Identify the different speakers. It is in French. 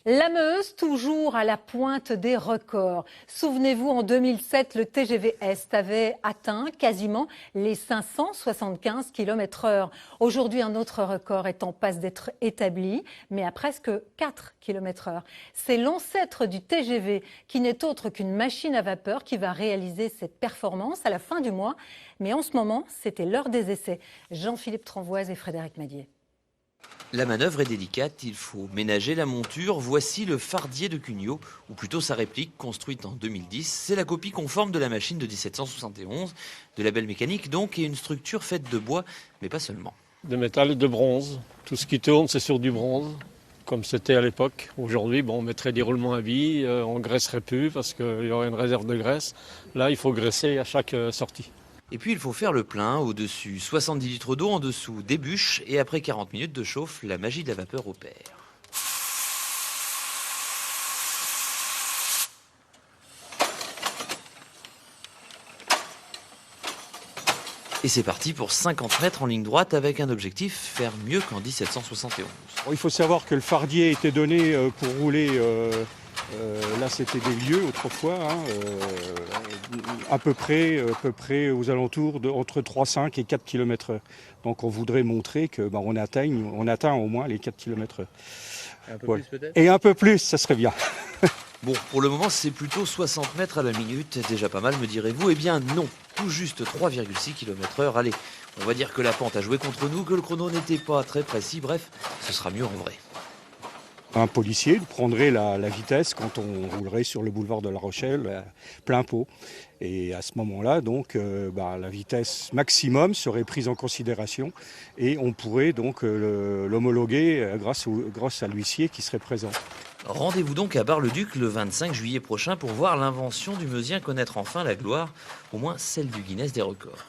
Speaker 1: La Meuse, toujours à la pointe des records. Souvenez-vous, en 2007, le TGV Est avait atteint quasiment les 575 km/h. Aujourd'hui, un autre record est en passe d'être établi, mais à presque 4 km/h. C'est l'ancêtre du TGV, qui n'est autre qu'une machine à vapeur qui va réaliser cette performance à la fin du mois. Mais en ce moment, c'était l'heure des essais. Jean-Philippe Tranvoise et Frédéric Madier.
Speaker 2: La manœuvre est délicate, il faut ménager la monture. Voici le Fardier de Cugnot, ou plutôt sa réplique, construite en 2010. C'est la copie conforme de la machine de 1771, de la belle mécanique donc, et une structure faite de bois, mais pas seulement.
Speaker 3: De métal et de bronze. Tout ce qui tourne, c'est sur du bronze, comme c'était à l'époque. Aujourd'hui, on mettrait des roulements à billes, on graisserait plus parce qu'il y aurait une réserve de graisse. Là, il faut graisser à chaque sortie.
Speaker 2: Et puis il faut faire le plein, au-dessus 70 litres d'eau, en dessous des bûches, et après 40 minutes de chauffe, la magie de la vapeur opère. Et c'est parti pour 50 mètres en ligne droite avec un objectif, faire mieux qu'en 1771.
Speaker 4: Il faut savoir que le fardier était donné pour rouler, là c'était des lieux autrefois, à peu près aux alentours entre 3,5 et 4 km/h. Donc on voudrait montrer que on atteint au moins les 4 km/h.
Speaker 2: Un peu plus peut-être ?
Speaker 4: Et un peu plus, ça serait bien.
Speaker 2: Bon, pour le moment, c'est plutôt 60 mètres à la minute. Déjà pas mal, me direz-vous. Eh bien non, tout juste 3,6 km/h. Allez, on va dire que la pente a joué contre nous, que le chrono n'était pas très précis. Bref, ce sera mieux en vrai.
Speaker 4: Un policier prendrait la vitesse quand on roulerait sur le boulevard de La Rochelle, plein pot. Et à ce moment-là, donc, la vitesse maximum serait prise en considération et on pourrait donc l'homologuer grâce à l'huissier qui serait présent.
Speaker 2: Rendez-vous donc à Bar-le-Duc le 25 juillet prochain pour voir l'invention du Meusien connaître enfin la gloire, au moins celle du Guinness des records.